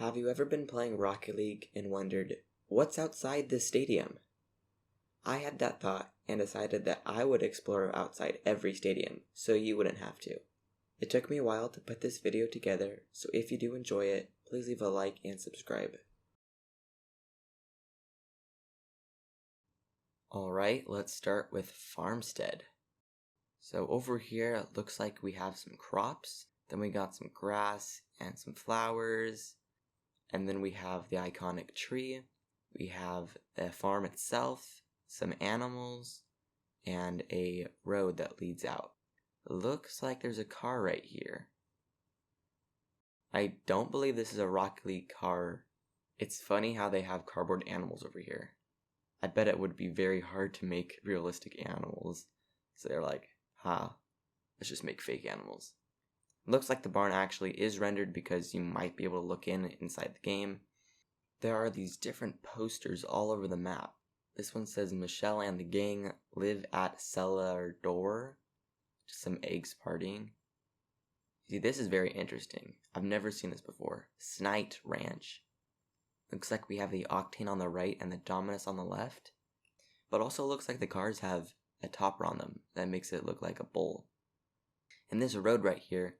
Have you ever been playing Rocket League and wondered, what's outside this stadium? I had that thought and decided that I would explore outside every stadium so you wouldn't have to. It took me a while to put this video together, so if you do enjoy it, please leave a like and subscribe. Alright, let's start with farmstead. So over here it looks like we have some crops, then we got some grass and some flowers, and then we have the iconic tree, we have the farm itself, some animals, and a road that leads out. Looks like there's a car right here. I don't believe this is a Rocket League car. It's funny how they have cardboard animals over here. I bet it would be very hard to make realistic animals. So they're like, let's just make fake animals. Looks like the barn actually is rendered because you might be able to look inside the game. There are these different posters all over the map. This one says Michelle and the gang live at cellar door. Just some eggs partying. See, this is very interesting. I've never seen this before. Snite Ranch. Looks like we have the Octane on the right and the Dominus on the left. But also looks like the cars have a topper on them that makes it look like a bull. And this road right here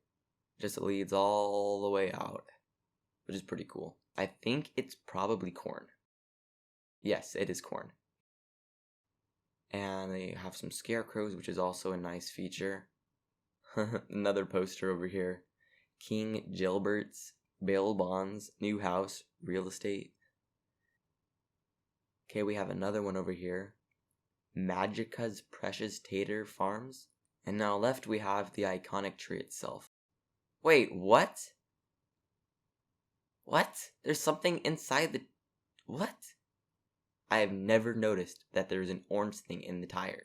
just leads all the way out, which is pretty cool. I think it's probably corn. Yes, it is corn. And they have some scarecrows, which is also a nice feature. Another poster over here. King Gilbert's bail bonds, new house, real estate. Okay, we have another one over here. Magica's Precious Tater Farms. And now left we have the iconic tree itself. Wait, what? What? There's something inside the... What? I have never noticed that there's an orange thing in the tire.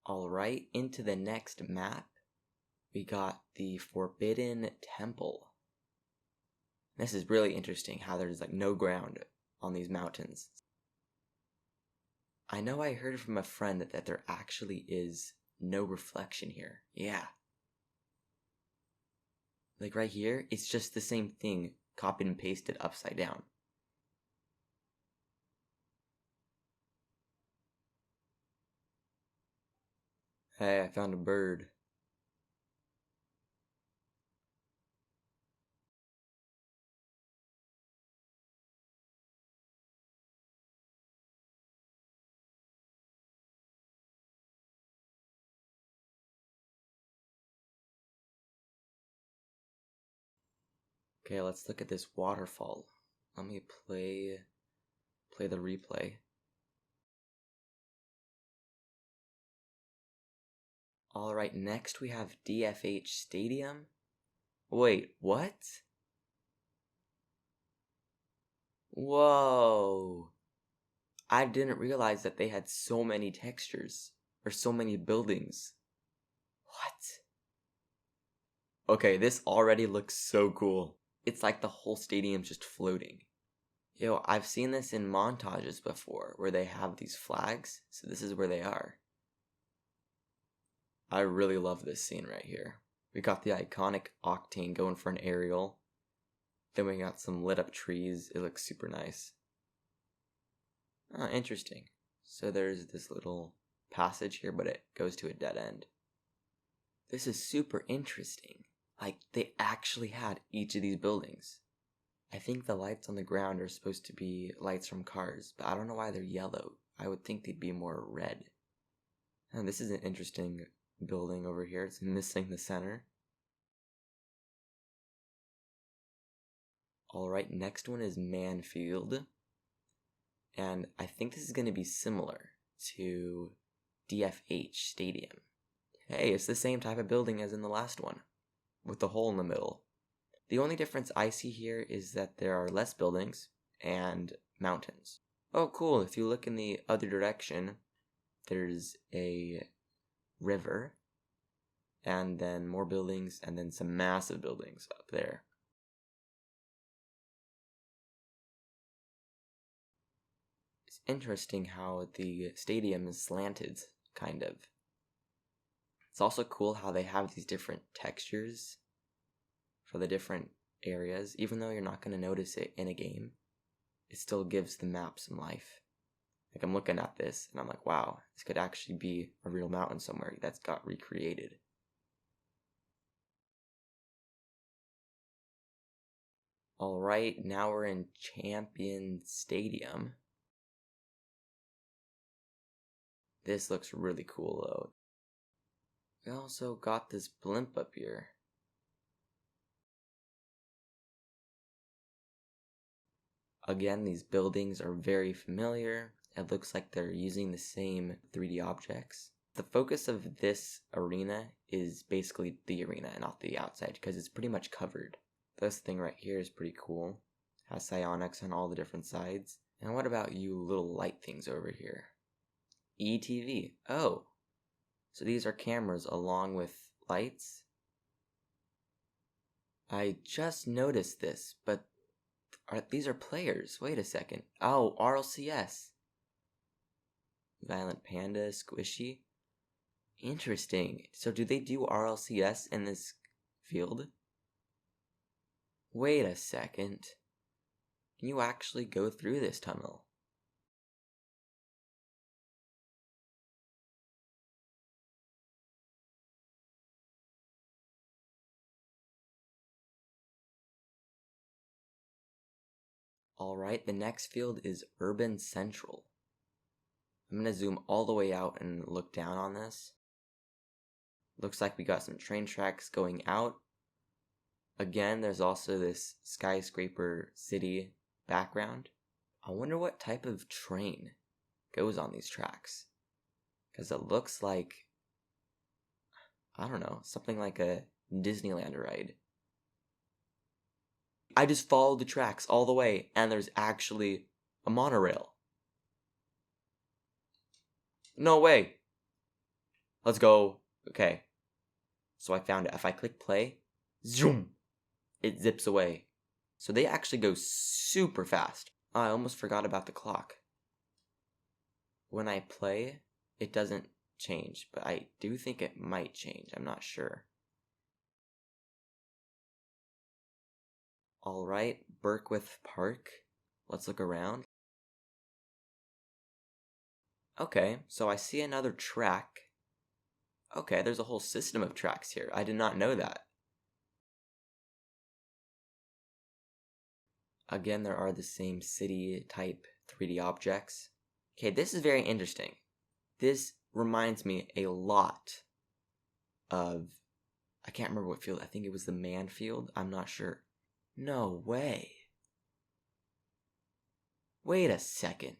Alright, into the next map, we got the Forbidden Temple. This is really interesting how there's like no ground on these mountains. I know I heard from a friend that there actually is no reflection here. Yeah. Like right here, it's just the same thing copied and pasted upside down. Hey, I found a bird. Okay, let's look at this waterfall. Let me play the replay. Alright, next we have DFH Stadium. Wait, what? Whoa! I didn't realize that they had so many textures, or so many buildings. What? Okay, this already looks so cool. It's like the whole stadium's just floating. Yo, I've seen this in montages before, where they have these flags, so this is where they are. I really love this scene right here. We got the iconic Octane going for an aerial. Then we got some lit up trees. It looks super nice. Interesting. So there's this little passage here, but it goes to a dead end. This is super interesting. Like, they actually had each of these buildings. I think the lights on the ground are supposed to be lights from cars, but I don't know why they're yellow. I would think they'd be more red. And this is an interesting building over here. It's missing the center. Alright, next one is Manfield. And I think this is going to be similar to DFH Stadium. Hey, it's the same type of building as in the last one, with the hole in the middle. The only difference I see here is that there are less buildings and mountains. Oh cool, if you look in the other direction, there's a river, and then more buildings, and then some massive buildings up there. It's interesting how the stadium is slanted, kind of. It's also cool how they have these different textures for the different areas. Even though you're not going to notice it in a game, it still gives the map some life. Like, I'm looking at this and I'm like, wow, this could actually be a real mountain somewhere that's got recreated. Alright, now we're in Champion Stadium. This looks really cool though. We also got this blimp up here. Again, these buildings are very familiar. It looks like they're using the same 3D objects. The focus of this arena is basically the arena and not the outside because it's pretty much covered. This thing right here is pretty cool. Has psionics on all the different sides. And what about you little light things over here? ETV. Oh, so these are cameras along with lights? I just noticed this, but these are players. Wait a second. Oh, RLCS. Violent Panda, Squishy. Interesting. So do they do RLCS in this field? Wait a second. Can you actually go through this tunnel? Alright, the next field is Urban Central. I'm gonna zoom all the way out and look down on this. Looks like we got some train tracks going out. Again, there's also this skyscraper city background. I wonder what type of train goes on these tracks. Because it looks like, I don't know, something like a Disneyland ride. I just followed the tracks all the way, and there's actually a monorail. No way! Let's go. Okay. So I found it. If I click play, zoom! It zips away. So they actually go super fast. Oh, I almost forgot about the clock. When I play, it doesn't change, but I do think it might change. I'm not sure. Alright, Birkwith Park. Let's look around. Okay, so I see another track. Okay, there's a whole system of tracks here. I did not know that. Again, there are the same city type 3D objects. Okay, this is very interesting. This reminds me a lot of, I can't remember what field. I think it was the man field. I'm not sure. No way. Wait a second.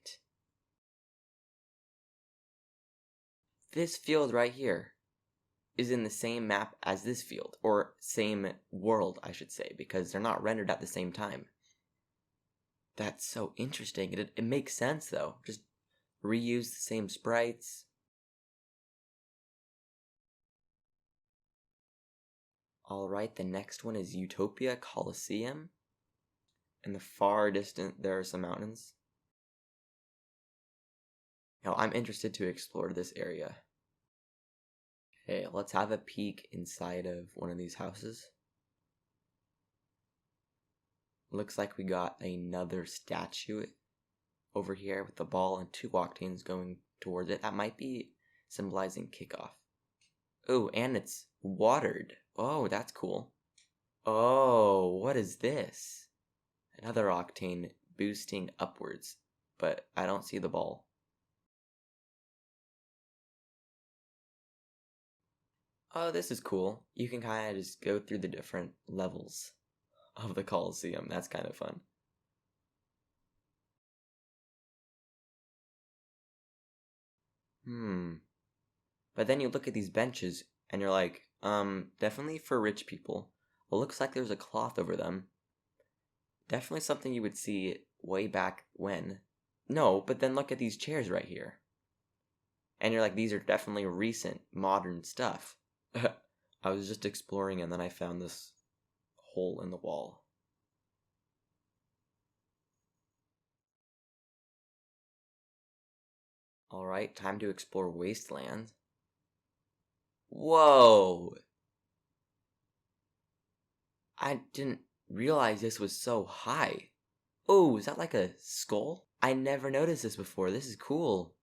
This field right here is in the same map as this field, or same world, I should say, because they're not rendered at the same time. That's so interesting. It makes sense, though. Just reuse the same sprites. Alright, the next one is Utopia Colosseum. In the far distant, there are some mountains. Now, I'm interested to explore this area. Okay, let's have a peek inside of one of these houses. Looks like we got another statue over here with the ball and 2 octanes going towards it. That might be symbolizing kickoff. Oh, and it's watered. Oh, that's cool. Oh, what is this? Another octane boosting upwards, but I don't see the ball. Oh, this is cool. You can kind of just go through the different levels of the Colosseum. That's kind of fun. But then you look at these benches and you're like, definitely for rich people. It looks like there's a cloth over them. Definitely something you would see way back when. No, but then look at these chairs right here. And you're like, these are definitely recent, modern stuff. I was just exploring and then I found this hole in the wall. Alright, time to explore Wastelands. Whoa! I didn't realize this was so high. Oh, is that like a skull? I never noticed this before. This is cool.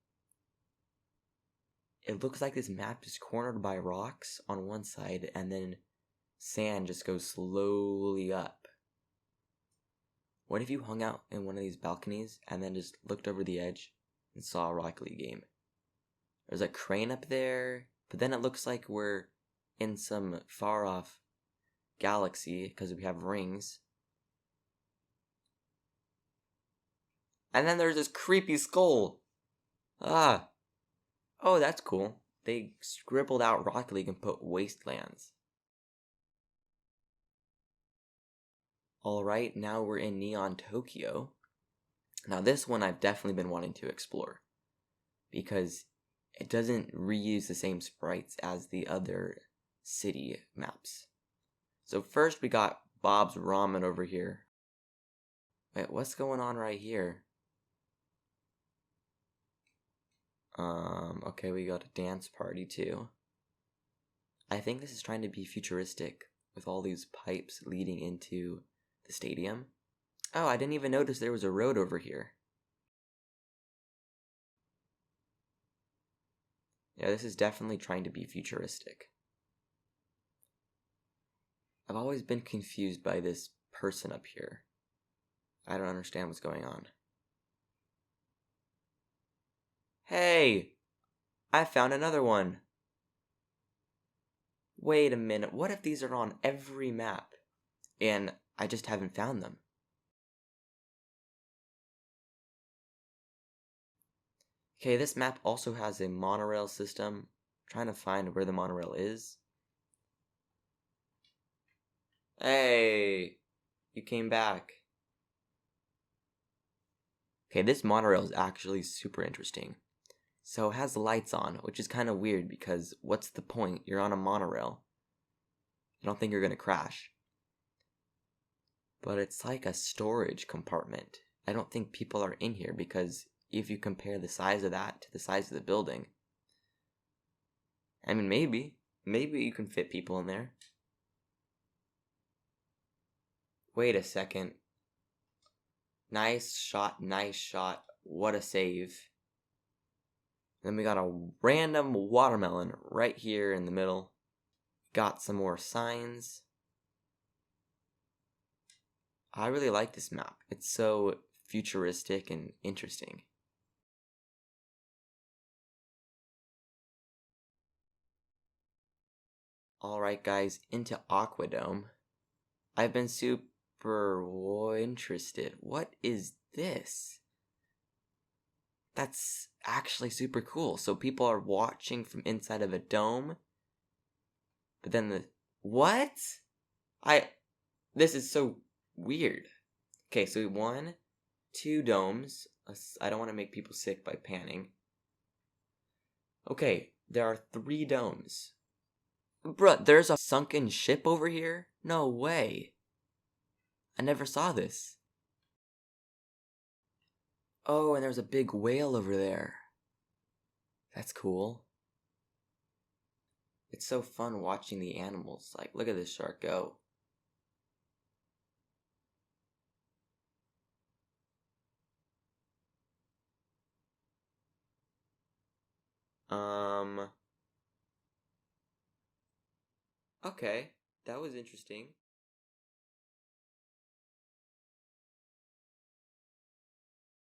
It looks like this map is cornered by rocks on one side, and then sand just goes slowly up. What if you hung out in one of these balconies and then just looked over the edge and saw a Rocket League game? There's a crane up there, but then it looks like we're in some far off galaxy because we have rings. And then there's this creepy skull. Ah. Oh, that's cool. They scribbled out Rocket League and put Wastelands. Alright, now we're in Neon Tokyo. Now this one I've definitely been wanting to explore, because it doesn't reuse the same sprites as the other city maps. So first we got Bob's Ramen over here. Wait, what's going on right here? Okay, we got a dance party too. I think this is trying to be futuristic with all these pipes leading into the stadium. Oh, I didn't even notice there was a road over here. Yeah, this is definitely trying to be futuristic. I've always been confused by this person up here. I don't understand what's going on. Hey! I found another one! Wait a minute, what if these are on every map, and I just haven't found them? Okay, this map also has a monorail system. I'm trying to find where the monorail is. Hey! You came back. Okay, this monorail is actually super interesting. So it has lights on, which is kind of weird because what's the point? You're on a monorail. I don't think you're gonna crash. But it's like a storage compartment. I don't think people are in here because if you compare the size of that to the size of the building, I mean, maybe you can fit people in there. Wait a second. Nice shot, nice shot. What a save. Then we got a random watermelon right here in the middle. Got some more signs. I really like this map. It's so futuristic and interesting. Alright guys, into Aquadome. I've been super interested. What is this? That's actually super cool. So people are watching from inside of a dome. But then what? This is so weird. Okay, so 1, 2 domes. I don't want to make people sick by panning. Okay, there are 3 domes. Bruh, there's a sunken ship over here? No way. I never saw this. Oh, and there's a big whale over there. That's cool. It's so fun watching the animals. Like, look at this shark go. Okay, that was interesting.